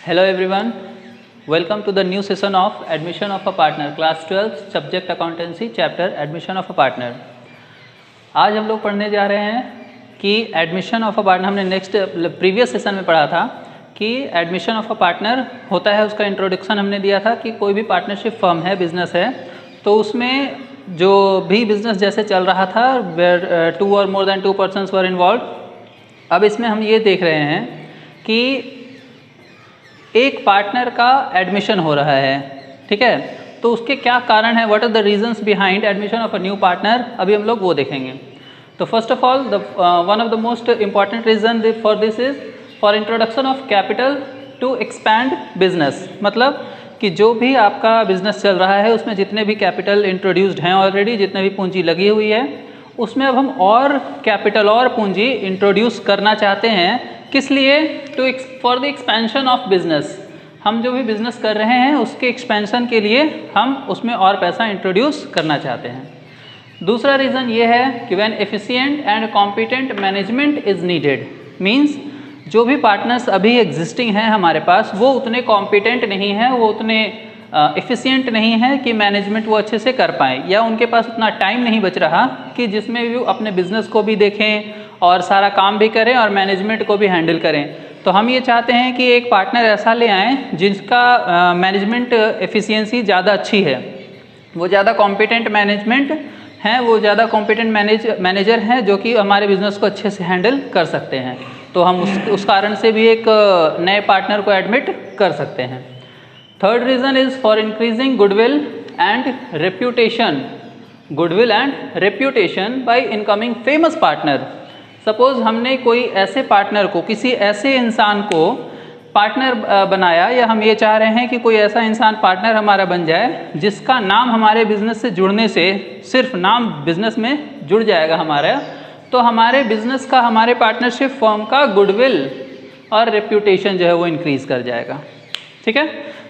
Hello everyone, welcome to the new session of admission of a partner class 12 subject accountancy chapter admission of a partner। आज हम लोग पढ़ने जा रहे हैं कि एडमिशन ऑफ अ पार्टनर, हमने नेक्स्ट प्रीवियस सेशन में पढ़ा था कि एडमिशन ऑफ अ पार्टनर होता है, उसका इंट्रोडक्शन हमने दिया था कि कोई भी पार्टनरशिप फर्म है, बिजनेस है, तो उसमें जो भी बिजनेस जैसे चल रहा था वेयर 2 और मोर देन 2 पर्सन्स वर इन्वॉल्व। अब इसमें हम ये देख रहे हैं कि एक पार्टनर का एडमिशन हो रहा है, ठीक है, तो उसके क्या कारण है, what are the reasons behind admission of a new partner, अभी हम लोग वो देखेंगे। तो first of all one of the most important reason for this is for introduction of capital to expand business. मतलब कि जो भी आपका बिजनेस चल रहा है उसमें जितने भी कैपिटल इंट्रोड्यूस्ड हैं ऑलरेडी, जितने भी पूंजी लगी हुई है, उसमें अब हम और कैपिटल और पूंजी इंट्रोड्यूस करना चाहते हैं। किस लिए? For the expansion of business. हम जो भी बिजनेस कर रहे हैं उसके एक्सपेंशन के लिए हम उसमें और पैसा इंट्रोड्यूस करना चाहते हैं। दूसरा रीज़न ये है कि when efficient and competent management is needed, means जो भी पार्टनर्स अभी एग्जिस्टिंग हैं हमारे पास वो उतने कॉम्पिटेंट नहीं हैं, वो उतने एफिशिएंट नहीं है कि मैनेजमेंट वो अच्छे से कर पाएँ, या उनके पास उतना टाइम नहीं बच रहा कि जिसमें भी अपने बिजनेस को भी देखें और सारा काम भी करें और मैनेजमेंट को भी हैंडल करें। तो हम ये चाहते हैं कि एक पार्टनर ऐसा ले आएँ जिसका मैनेजमेंट एफिशिएंसी ज़्यादा अच्छी है, वो ज़्यादा कॉम्पिटेंट मैनेजमेंट हैं, वो ज़्यादा कॉम्पिटेंट मैनेजर हैं जो कि हमारे बिजनेस को अच्छे से हैंडल कर सकते हैं। तो हम उस कारण से भी एक नए पार्टनर को एडमिट कर सकते हैं। Third reason is for increasing goodwill and reputation, goodwill and reputation by incoming famous partner. Suppose हमने कोई ऐसे पार्टनर को, किसी ऐसे इंसान को पार्टनर बनाया, या हम ये चाह रहे हैं कि कोई ऐसा इंसान पार्टनर हमारा बन जाए जिसका नाम हमारे बिजनेस से जुड़ने से, सिर्फ नाम बिजनेस में जुड़ जाएगा हमारा, तो हमारे बिजनेस का, हमारे पार्टनरशिप फर्म का गुडविल और रेप्यूटेशन जो है वो इंक्रीज़ कर जाएगा। ठीक है,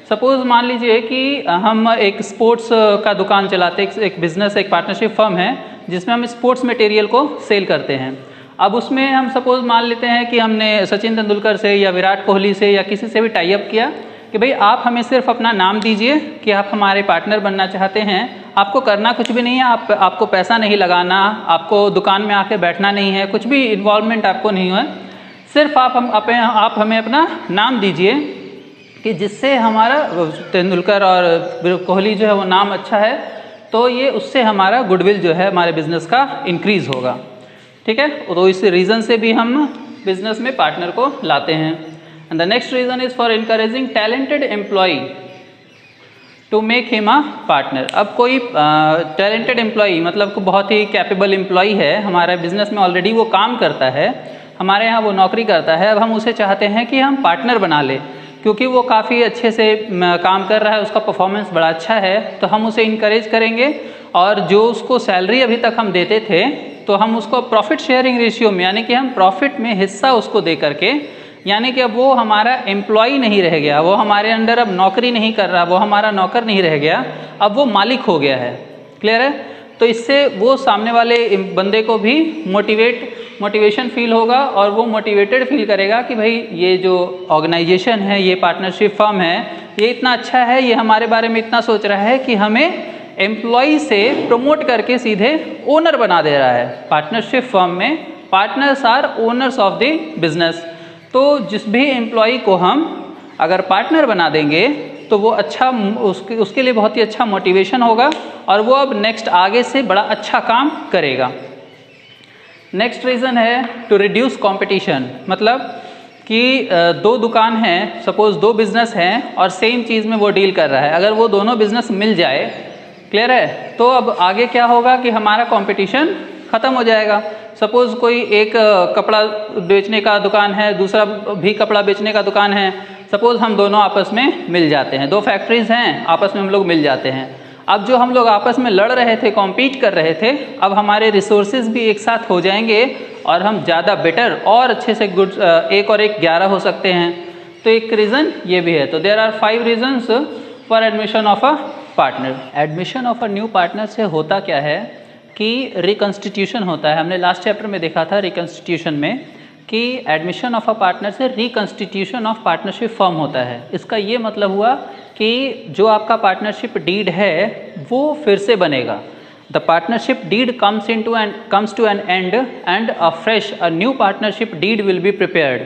सपोज़ मान लीजिए कि हम एक स्पोर्ट्स का दुकान चलाते हैं, एक बिज़नेस, एक पार्टनरशिप फर्म है जिसमें हम स्पोर्ट्स मटेरियल को सेल करते हैं। अब उसमें हम सपोज़ मान लेते हैं कि हमने सचिन तेंदुलकर से या विराट कोहली से या किसी से भी टाई अप किया कि भाई आप हमें सिर्फ अपना नाम दीजिए कि आप हमारे पार्टनर बनना चाहते हैं, आपको करना कुछ भी नहीं है, आपको पैसा नहीं लगाना, आपको दुकान में आके बैठना नहीं है, कुछ भी इन्वॉल्वमेंट आपको नहीं है, सिर्फ आप हमें अपना नाम दीजिए कि जिससे हमारा तेंदुलकर और कोहली जो है वो नाम अच्छा है, तो ये उससे हमारा गुडविल जो है हमारे बिजनेस का इंक्रीज़ होगा। ठीक है, तो इस रीज़न से भी हम बिजनेस में पार्टनर को लाते हैं। And the next reason is for encouraging talented employee to make him a partner. अब कोई टैलेंटेड एम्प्लॉई मतलब को बहुत ही कैपेबल एम्प्लॉई है, हमारे बिजनेस में ऑलरेडी वो काम करता है, हमारे यहाँ वो नौकरी करता है, अब हम उसे चाहते हैं कि हम पार्टनर बना लें क्योंकि वो काफ़ी अच्छे से काम कर रहा है, उसका परफॉर्मेंस बड़ा अच्छा है, तो हम उसे इनकरेज करेंगे और जो उसको सैलरी अभी तक हम देते थे तो हम उसको प्रॉफिट शेयरिंग रेशियो में, यानी कि हम प्रॉफिट में हिस्सा उसको दे करके, यानी कि अब वो हमारा एम्प्लॉई नहीं रह गया, वो हमारे अंडर अब नौकरी नहीं कर रहा, वो हमारा नौकर नहीं रह गया, अब वो मालिक हो गया है। क्लियर है? तो इससे वो सामने वाले बंदे को भी मोटिवेशन फील होगा और वो मोटिवेटेड फील करेगा कि भाई ये जो ऑर्गेनाइजेशन है, ये पार्टनरशिप फर्म है, ये इतना अच्छा है, ये हमारे बारे में इतना सोच रहा है कि हमें एम्प्लॉई से प्रमोट करके सीधे ओनर बना दे रहा है। पार्टनरशिप फर्म में partners are owners of the business, तो जिस भी एम्प्लॉई को हम अगर पार्टनर बना देंगे तो वो अच्छा, उसके लिए बहुत ही अच्छा मोटिवेशन होगा और वो अब नेक्स्ट आगे से बड़ा अच्छा काम करेगा। नेक्स्ट रीज़न है टू रिड्यूस कंपटीशन। मतलब कि दो दुकान हैं, सपोज़ दो बिजनेस हैं और सेम चीज़ में वो डील कर रहा है, अगर वो दोनों बिजनेस मिल जाए, क्लियर है, तो अब आगे क्या होगा कि हमारा कंपटीशन ख़त्म हो जाएगा। सपोज़ कोई एक कपड़ा बेचने का दुकान है, दूसरा भी कपड़ा बेचने का दुकान है, सपोज़ हम दोनों आपस में मिल जाते हैं, दो फैक्ट्रीज़ हैं, आपस में हम लोग मिल जाते हैं। अब जो हम लोग आपस में लड़ रहे थे, कॉम्पीट कर रहे थे, अब हमारे रिसोर्सेज भी एक साथ हो जाएंगे और हम ज़्यादा बेटर और अच्छे से गुड, एक और एक 11 हो सकते हैं। तो एक रीज़न ये भी है। तो there are 5 reasons for admission of a partner. Admission of a new partner से होता क्या है कि रिकंस्टिट्यूशन होता है। हमने लास्ट चैप्टर में देखा था रिकंस्टिट्यूशन में कि एडमिशन ऑफ अ पार्टनर से रिकंस्टिट्यूशन ऑफ पार्टनरशिप फॉर्म होता है। इसका ये मतलब हुआ कि जो आपका पार्टनरशिप डीड है वो फिर से बनेगा। The partnership deed comes to an end and a fresh a new partnership deed will be prepared.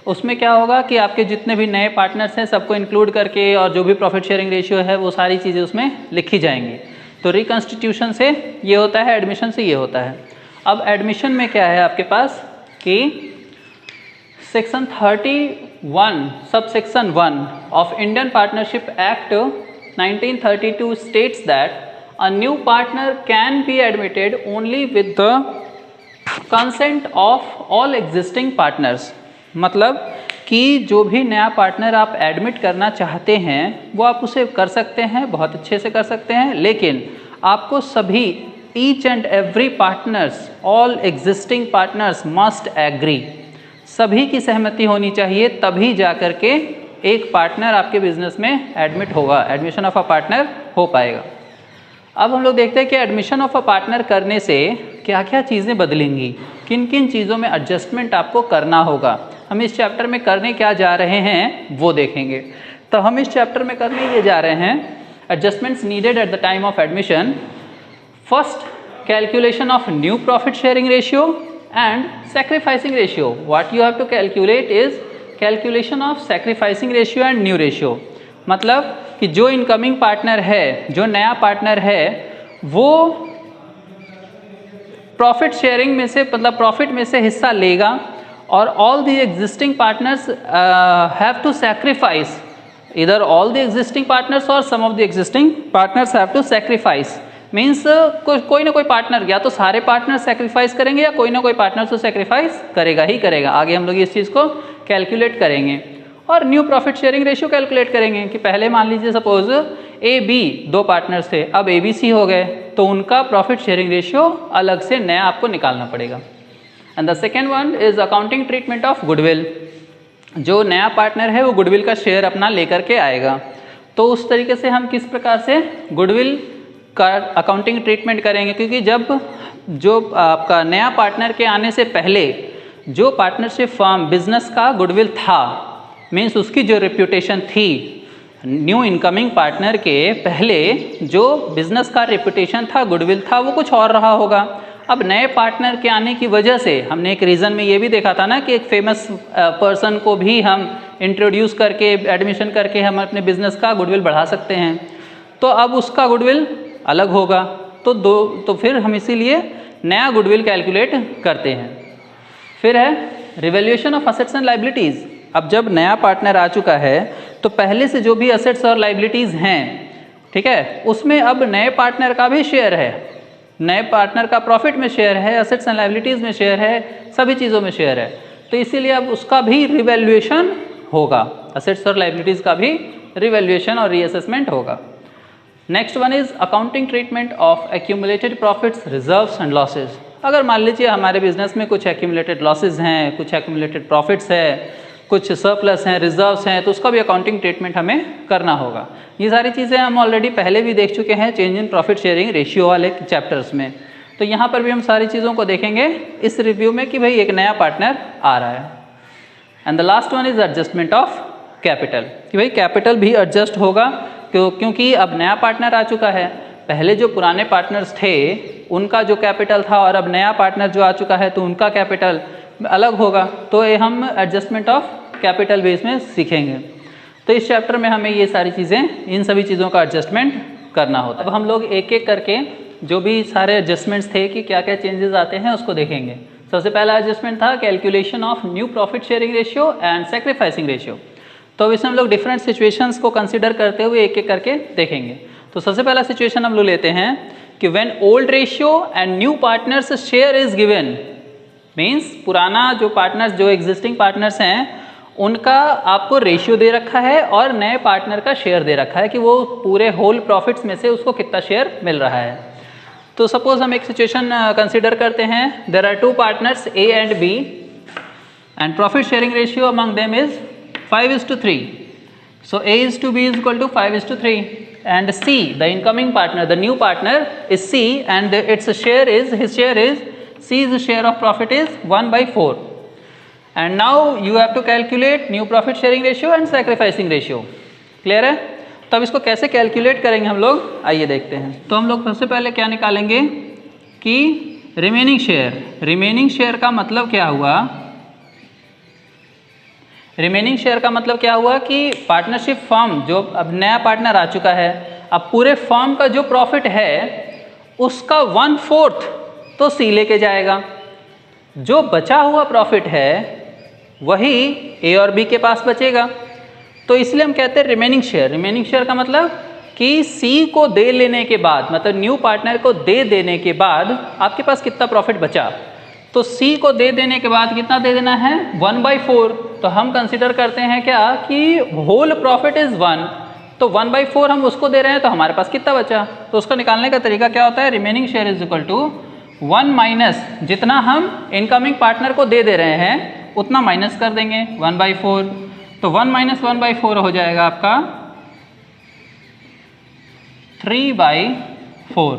उसमें क्या होगा कि आपके जितने भी नए पार्टनर्स हैं सबको इंक्लूड करके और जो भी प्रॉफिट शेयरिंग रेशियो है वो सारी चीज़ें उसमें लिखी जाएंगी। तो रिकंस्टिट्यूशन से ये होता है, एडमिशन से ये होता है। अब एडमिशन में क्या है आपके पास कि section 31 sub section 1 of Indian partnership act 1932 states that a new partner can be admitted only with the consent of all existing partners. मतलब कि जो भी नया पार्टनर आप एडमिट करना चाहते हैं वो आप उसे कर सकते हैं, बहुत अच्छे से कर सकते हैं, लेकिन आपको सभी each and every partners, all existing partners must agree, सभी की सहमति होनी चाहिए, तभी जा कर के एक पार्टनर आपके बिजनेस में एडमिट होगा, एडमिशन ऑफ अ पार्टनर हो पाएगा। अब हम लोग देखते हैं कि एडमिशन ऑफ अ पार्टनर करने से क्या क्या चीज़ें बदलेंगी, किन किन चीज़ों में एडजस्टमेंट आपको करना होगा। हम इस चैप्टर में करने क्या जा रहे हैं वो देखेंगे। तो हम इस चैप्टर में करने ये जा रहे हैं adjustments needed at the time of admission. First, calculation of new profit sharing ratio and sacrificing ratio. What you have to calculate is calculation of sacrificing ratio and new ratio. मतलब कि जो incoming partner है, जो नया partner है, वो profit sharing में से, मतलब प्रॉफिट में से हिस्सा लेगा और all the existing partners have to sacrifice, इधर ऑल द एग्जिस्टिंग पार्टनर्स और some of the existing partners have to sacrifice. Means कोई ना कोई पार्टनर, या तो सारे पार्टनर सैक्रिफाइस करेंगे या कोई ना कोई पार्टनर तो सैक्रिफाइस करेगा ही करेगा। आगे हम लोग इस चीज़ को कैलकुलेट करेंगे। और new profit sharing ratio calculate करेंगे कि पहले मान लीजिए सपोज ए बी दो पार्टनर्स थे, अब ए बी सी हो गए, तो उनका प्रॉफिट शेयरिंग रेशियो अलग से नया आपको निकालना पड़ेगा। And the second one is accounting treatment of goodwill. जो नया पार्टनर है वो गुडविल का शेयर अपना लेकर के आएगा, तो उस तरीके से हम किस प्रकार से गुडविल का अकाउंटिंग ट्रीटमेंट करेंगे, क्योंकि जब जो आपका नया पार्टनर के आने से पहले जो पार्टनरशिप फर्म बिजनेस का गुडविल था, मीन्स उसकी जो रेप्यूटेशन थी, न्यू इनकमिंग पार्टनर के पहले जो बिजनेस का रेप्यूटेशन था, गुडविल था, वो कुछ और रहा होगा। अब नए पार्टनर के आने की वजह से हमने एक रीज़न में ये भी देखा था ना कि एक फेमस पर्सन को भी हम इंट्रोड्यूस करके, एडमिशन करके हम अपने बिजनेस का गुडविल बढ़ा सकते हैं। तो अब उसका गुडविल अलग होगा, तो फिर हम इसीलिए नया गुडविल कैलकुलेट करते हैं। फिर है revaluation of assets and liabilities. अब जब नया पार्टनर आ चुका है तो पहले से जो भी असेट्स और लाइबिलिटीज़ हैं, ठीक है, उसमें अब नए पार्टनर का भी शेयर है, नए पार्टनर का प्रॉफिट में शेयर है, असेट्स एंड लाइबिलिटीज़ में शेयर है, सभी चीज़ों में शेयर है। तो इसीलिए अब उसका भी रिवैल्यूएशन होगा, असेट्स और लाइबिलिटीज़ का भी रिवैल्यूएशन और रीअसेसमेंट होगा। Next one is accounting treatment of accumulated profits, reserves and losses. अगर मान लीजिए हमारे बिजनेस में कुछ एक्यूमुलेटेड लॉसेज हैं, कुछ एक्यूमुलेटेड प्रॉफिट्स है, कुछ सरप्लस हैं, रिजर्व्स हैं, तो उसका भी अकाउंटिंग ट्रीटमेंट हमें करना होगा। ये सारी चीज़ें हम ऑलरेडी पहले भी देख चुके हैं change in profit sharing ratio वाले चैप्टर्स में, तो यहाँ पर भी हम सारी चीज़ों को देखेंगे इस रिव्यू में कि भाई एक नया पार्टनर आ रहा है। And the last one is adjustment of capital, कि भाई कैपिटल भी एडजस्ट होगा क्योंकि अब नया पार्टनर आ चुका है। पहले जो पुराने पार्टनर्स थे उनका जो कैपिटल था और अब नया पार्टनर जो आ चुका है तो उनका कैपिटल अलग होगा, तो ये हम एडजस्टमेंट ऑफ कैपिटल बेस में सीखेंगे। तो इस चैप्टर में हमें ये सारी चीज़ें, इन सभी चीज़ों का एडजस्टमेंट करना होता है। अब हम लोग एक एक करके जो भी सारे एडजस्टमेंट्स थे कि क्या क्या चेंजेस आते हैं उसको देखेंगे। सबसे पहला एडजस्टमेंट था calculation of new profit sharing ratio and sacrificing ratio. तो अब इसमें हम लोग डिफरेंट सिचुएशंस को कंसिडर करते हुए एक एक करके देखेंगे। तो सबसे पहला सिचुएशन हम लोग लेते हैं कि when old ratio and new partners share is given, means पुराना जो पार्टनर्स, जो एग्जिस्टिंग पार्टनर्स हैं, उनका आपको रेशियो दे रखा है और नए पार्टनर का शेयर दे रखा है कि वो पूरे होल प्रॉफिट्स में से उसको कितना शेयर मिल रहा है। तो सपोज हम एक सिचुएशन कंसिडर करते हैं, there are two partners A and B and profit sharing ratio among them is 5:3. So A is to B is equal to 5:3 and C, the incoming partner, the new partner is C and its share is, his share is, C's share of profit is 1/4. And now you have to calculate new profit sharing ratio and sacrificing ratio. Clear है? तो अब इसको कैसे calculate करेंगे हम लोग, आइए देखते हैं। तो हम लोग सबसे पहले क्या निकालेंगे कि रिमेनिंग शेयर। रिमेनिंग शेयर का मतलब क्या हुआ, रिमेनिंग शेयर का मतलब क्या हुआ कि पार्टनरशिप फर्म जो अब नया पार्टनर आ चुका है, अब पूरे फर्म का जो प्रॉफिट है उसका 1/4 तो सी लेके जाएगा, जो बचा हुआ प्रॉफिट है वही ए और बी के पास बचेगा। तो इसलिए हम कहते हैं रिमेनिंग शेयर। रिमेनिंग शेयर का मतलब कि सी को दे लेने के बाद, मतलब न्यू पार्टनर को दे देने के बाद आपके पास कितना प्रॉफिट बचा, तो सी को दे देने के बाद कितना दे देना है, 1/4। तो हम कंसिडर करते हैं क्या कि होल प्रॉफिट इज 1, तो 1/4 हम उसको दे रहे हैं, तो हमारे पास कितना बचा। तो उसको निकालने का तरीका क्या होता है, remaining share is equal to 1 minus जितना हम इनकमिंग पार्टनर को दे रहे हैं उतना माइनस कर देंगे 1/4। तो 1 माइनस 1/4 हो जाएगा आपका 3/4।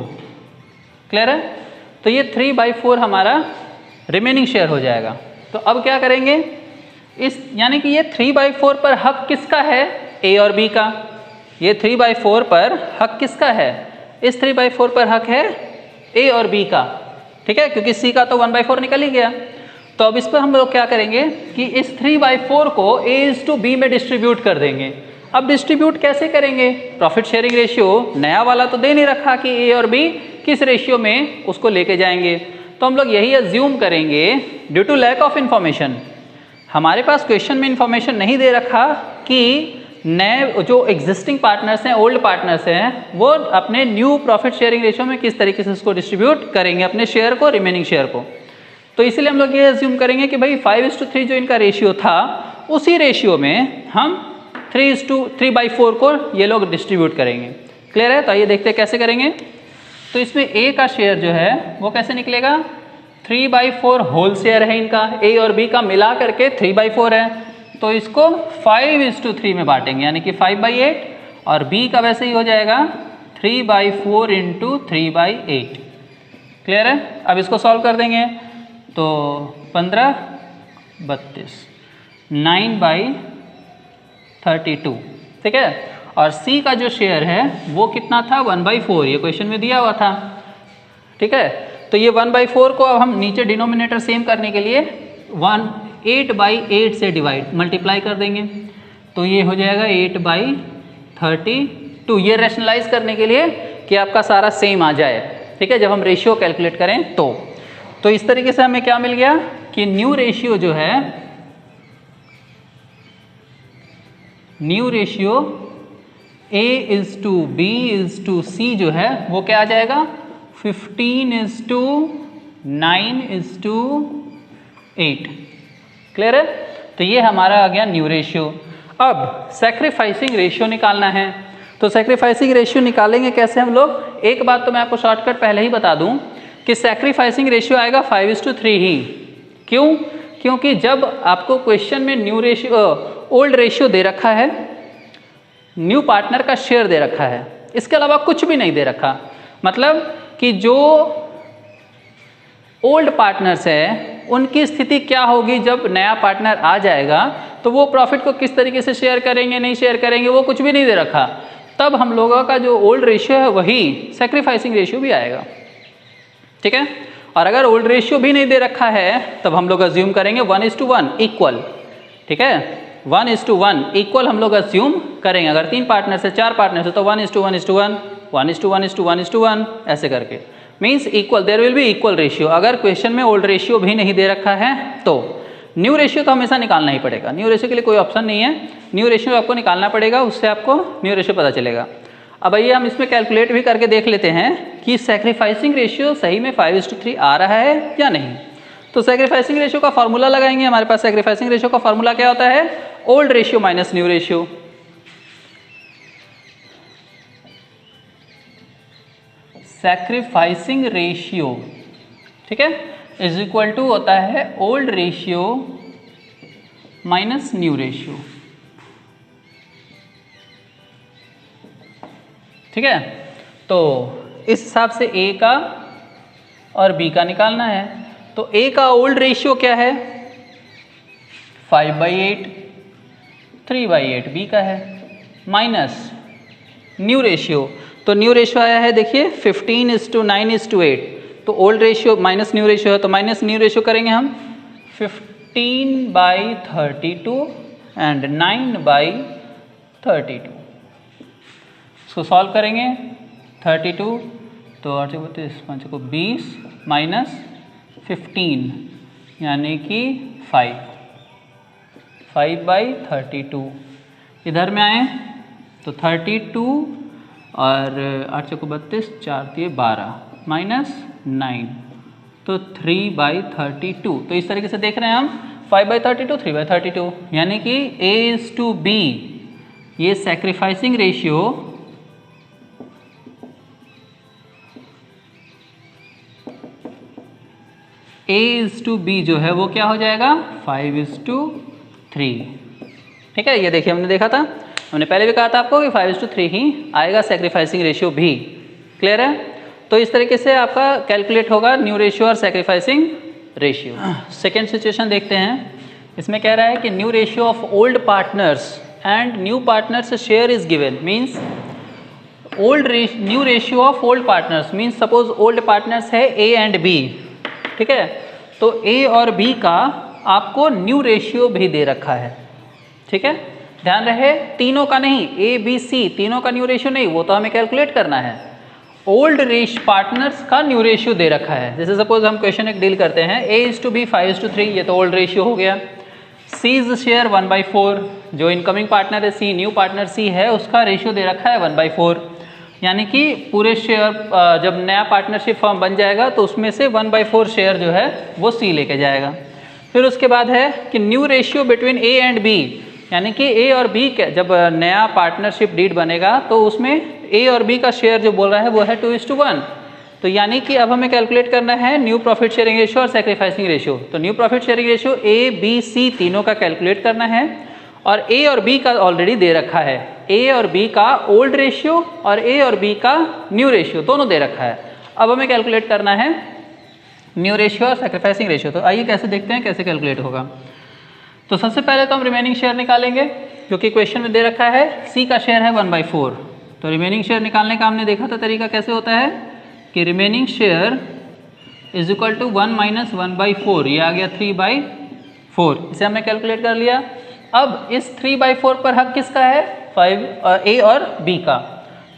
क्लियर है? तो ये 3/4 हमारा रिमेनिंग शेयर हो जाएगा। तो अब क्या करेंगे, इस यानी कि ये 3/4 पर हक किसका है, ए और बी का। ये 3/4 पर हक किसका है, इस 3/4 पर हक है ए और बी का। ठीक है, क्योंकि सी का तो 1/4 निकल ही गया। तो अब इस पर हम लोग क्या करेंगे कि इस 3/4 को A/B में डिस्ट्रीब्यूट कर देंगे। अब डिस्ट्रीब्यूट कैसे करेंगे, प्रॉफिट शेयरिंग रेशियो नया वाला तो दे नहीं रखा कि ए और बी किस रेशियो में उसको लेके जाएंगे। तो हम लोग यही अज्यूम करेंगे due to lack of information, हमारे पास क्वेश्चन में इन्फॉर्मेशन नहीं दे रखा कि नए जो एग्जिस्टिंग पार्टनर्स हैं, ओल्ड पार्टनर्स हैं, वो अपने न्यू प्रॉफिट शेयरिंग रेशियो में किस तरीके से उसको डिस्ट्रीब्यूट करेंगे अपने शेयर को, रिमेनिंग शेयर को। तो इसलिए हम लोग ये अज्यूम करेंगे कि भाई 5:3 जो इनका रेशियो था उसी रेशियो में हम 3/4 को ये लोग डिस्ट्रीब्यूट करेंगे। क्लियर है? तो आइए देखते हैं कैसे करेंगे। तो इसमें ए का शेयर जो है वो कैसे निकलेगा, 3/4 होल शेयर है इनका, ए और बी का मिला करके 3/4 है, तो इसको 5:3 में बांटेंगे, यानी कि 5/8, और बी का वैसे ही हो जाएगा 3/4 इंटू 3/8। क्लियर है? अब इसको सॉल्व कर देंगे तो 15 32 9/32। ठीक है, और सी का जो शेयर है वो कितना था, 1/4, ये क्वेश्चन में दिया हुआ था। ठीक है, तो ये 1/4 को अब हम नीचे डिनोमिनेटर सेम करने के लिए 8/8 से डिवाइड मल्टीप्लाई कर देंगे, तो ये हो जाएगा 8/32। ये रैशनलाइज करने के लिए कि आपका सारा सेम आ जाए। ठीक है, जब हम रेशियो कैलकुलेट करें तो इस तरीके से हमें क्या मिल गया कि न्यू रेशियो जो है, न्यू रेशियो A/B/C जो है वो क्या आ जाएगा, 15:9:8। क्लियर है? तो ये हमारा आ गया न्यू रेशियो। अब सैक्रिफाइसिंग रेशियो निकालना है। तो सैक्रिफाइसिंग रेशियो निकालेंगे कैसे हम लोग, एक बात तो मैं आपको शॉर्टकट पहले ही बता दूं कि सैक्रिफाइसिंग रेशियो आएगा 5:3 ही। क्यों? क्योंकि जब आपको क्वेश्चन में न्यू रेशियो, ओल्ड रेशियो दे रखा है, न्यू पार्टनर का शेयर दे रखा है, इसके अलावा कुछ भी नहीं दे रखा, मतलब कि जो ओल्ड पार्टनर्स है उनकी स्थिति क्या होगी जब नया पार्टनर आ जाएगा, तो वो प्रॉफिट को किस तरीके से शेयर करेंगे, नहीं शेयर करेंगे, वो कुछ भी नहीं दे रखा। तब हम लोगों का जो ओल्ड रेशियो है वही सैक्रिफाइसिंग रेशियो भी आएगा। ठीक है, और अगर ओल्ड रेशियो भी नहीं दे रखा है तब हम लोग अज्यूम करेंगे 1:1 इक्वल। ठीक है, 1:1 इक्वल हम लोग अज्यूम करेंगे। अगर 3 पार्टनर से 4 पार्टनर से तो 1:1:1 1:1:1 ऐसे करके, means equal, there will be equal ratio. अगर क्वेश्चन में ओल्ड रेशियो भी नहीं दे रखा है तो न्यू रेशियो तो हमेशा निकालना ही पड़ेगा। न्यू रेशियो के लिए कोई ऑप्शन नहीं है, न्यू रेशियो आपको निकालना पड़ेगा, उससे आपको न्यू रेशियो पता चलेगा। अब आइए हम इसमें कैलकुलेट भी करके देख लेते हैं कि सैक्रिफाइसिंग रेशियो सही में 5:3 आ रहा है या नहीं। तो सैक्रिफाइसिंग रेशियो का फॉर्मूला लगाएंगे। हमारे पास सैक्रिफाइसिंग रेशियो का फॉर्मूला क्या होता है, old ratio minus new ratio. Sacrificing ratio, ठीक है, इज इक्वल टू होता है old ratio minus new ratio. ठीक है, तो इस हिसाब से ए का और बी का निकालना है। तो ए का ओल्ड रेशियो क्या है, 5/8 3/8 बी का है, माइनस न्यू रेशियो, तो न्यू रेशियो आया है देखिए 15:9:8, तो old ratio minus new ratio है तो माइनस न्यू रेशियो करेंगे हम 15/32 एंड 9/32, इसको सॉल्व करेंगे 32 तो 8 32 5 को 20 माइनस 15 यानी कि 5/32, इधर में आए तो 32 और 8 को 32 4 12 माइनस 9 तो 3/32, तो इस तरीके से देख रहे हैं हम 5/32 3/32, यानी कि A/B ये सैक्रिफाइसिंग रेशियो A/B जो है वो क्या हो जाएगा 5:3, ठीक है। ये देखिए हमने देखा था, हमने पहले भी कहा था आपको कि 5:3 ही आएगा सैक्रिफाइसिंग रेशियो भी, क्लियर है। तो इस तरीके से आपका कैलकुलेट होगा न्यू रेशियो और सैक्रिफाइसिंग रेशियो। सेकेंड सिचुएशन देखते हैं, इसमें कह रहा है कि new ratio of old partners and new partners share is given, means new ratio of old partners means suppose old partners है A एंड B, ठीक है, तो A और B का आपको न्यू रेशियो भी दे रखा है, ठीक है। ध्यान रहे तीनों का नहीं, A B C तीनों का न्यू रेशियो नहीं, वो तो हमें कैलकुलेट करना है। ओल्ड पार्टनर्स का न्यू रेशियो दे रखा है, जैसे सपोज हम क्वेश्चन एक डील करते हैं A/B 5:3, ये तो ओल्ड रेशियो हो गया। C's शेयर 1/4, जो इनकमिंग पार्टनर है C, न्यू पार्टनर C है, उसका रेशियो दे रखा है 1/4, यानी कि पूरे शेयर जब नया पार्टनरशिप फॉर्म बन जाएगा तो उसमें से 1/4 शेयर जो है वो C लेके जाएगा। फिर उसके बाद है कि new ratio between A and B, यानी कि A और B जब नया पार्टनरशिप डीड बनेगा तो उसमें A और B का शेयर जो बोल रहा है वो है 2:1, तो यानी कि अब हमें कैलकुलेट करना है न्यू प्रॉफिट शेयरिंग रेशियो और सैक्रिफाइसिंग रेशियो। तो new profit sharing ratio A B C तीनों का कैलकुलेट करना है, और A और B का ऑलरेडी दे रखा है, A और B का ओल्ड रेशियो और A और B का न्यू रेशियो दोनों दे रखा है। अब हमें कैलकुलेट करना है न्यू रेशियो और सैक्रिफाइसिंग रेशियो, तो आइए कैसे देखते हैं कैसे कैलकुलेट होगा। तो सबसे पहले तो हम रिमेनिंग शेयर निकालेंगे, क्योंकि क्वेश्चन में दे रखा है C का शेयर है 1/4, तो रिमेनिंग शेयर निकालने का हमने देखा था तरीका कैसे होता है कि remaining share is equal to 1 - 1/4, ये आ गया 3/4, इसे हमने कैलकुलेट कर लिया। अब इस 3/4 पर हक किसका है, A और B का,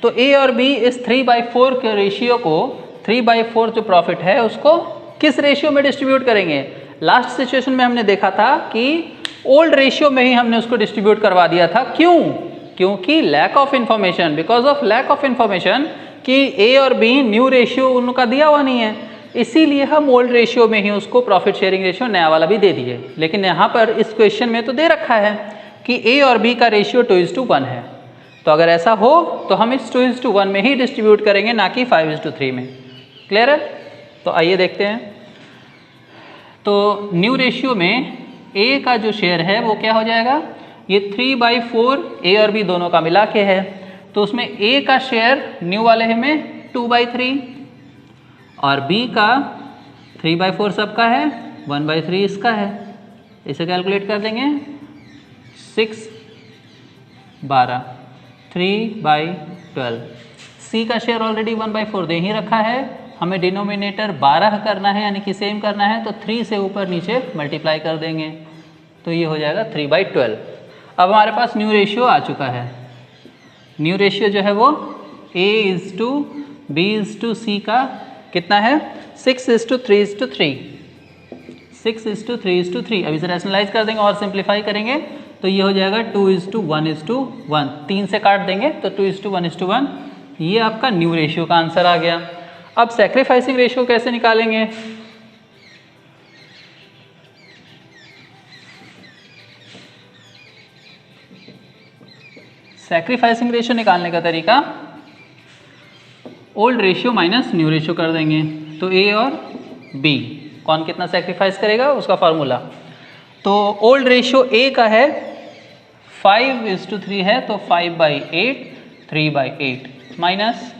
तो A और B इस 3/4 के रेशियो को 3/4 जो प्रॉफिट है उसको किस रेशियो में डिस्ट्रीब्यूट करेंगे। लास्ट सिचुएशन में हमने देखा था कि ओल्ड रेशियो में ही हमने उसको डिस्ट्रीब्यूट करवा दिया था, क्यों, क्योंकि lack of information, because of lack of information कि A और B न्यू रेशियो उनका दिया हुआ नहीं है, इसीलिए हम ओल्ड रेशियो में ही उसको प्रॉफिट शेयरिंग रेशियो नया वाला भी दे दिए। लेकिन यहाँ पर इस क्वेश्चन में तो दे रखा है कि A और B का रेशियो 2:1 है, तो अगर ऐसा हो तो हम इस 2:1 में ही डिस्ट्रीब्यूट करेंगे, ना कि 5:3 में, क्लियर है। तो आइए देखते हैं, तो न्यू रेशियो में A का जो शेयर है वो क्या हो जाएगा, ये 3/4 A और B दोनों का मिला के है, तो उसमें A का शेयर न्यू वाले में 2/3 और B का 3/4 सबका है, 1/3 इसका है, इसे कैलकुलेट कर देंगे 6 12 3/12। C का शेयर ऑलरेडी 1/4 दे ही रखा है, हमें डिनोमिनेटर 12 करना है यानी कि सेम करना है, तो 3 से ऊपर नीचे मल्टीप्लाई कर देंगे, तो ये हो जाएगा 3/12। अब हमारे पास न्यू रेशियो आ चुका है, न्यू रेशियो जो है वो A/B/C का कितना है 6:3:3, 6:3:3। अब इसे रैशनलाइज कर देंगे और सिंप्लीफाई करेंगे तो ये हो जाएगा 2:1:1, 3 से काट देंगे तो 2:1:1, ये आपका न्यू रेशियो का आंसर आ गया। अब सैक्रिफाइसिंग रेशियो कैसे निकालेंगे, सैक्रिफाइसिंग रेशियो निकालने का तरीका old ratio minus new ratio कर देंगे, तो A और B कौन कितना सैक्रिफाइस करेगा उसका फार्मूला। तो ओल्ड रेशियो A का है 5:3 है, तो 5/8 3/8 माइनस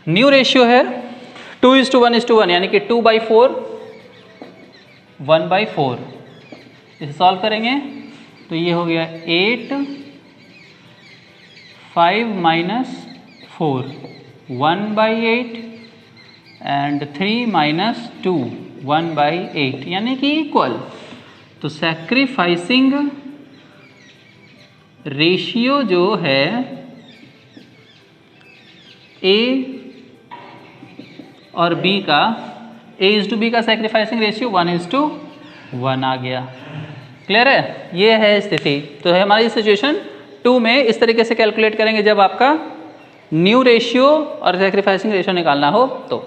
न्यू रेशियो है 2:1:1 यानी कि 2/4 1/4, इसे सॉल्व करेंगे तो ये हो गया 8, 5 माइनस 4 1/8 एंड 3 माइनस 2 1/8 यानी कि इक्वल। तो सैक्रिफाइसिंग रेशियो जो है ए और बी का, A/B का सैक्रिफाइसिंग रेशियो 1:1 आ गया। क्लियर है? ये है स्थिति। तो है हमारी सिचुएशन 2 में इस तरीके से कैलकुलेट करेंगे जब आपका न्यू रेशियो और सैक्रिफाइसिंग रेशियो निकालना हो तो।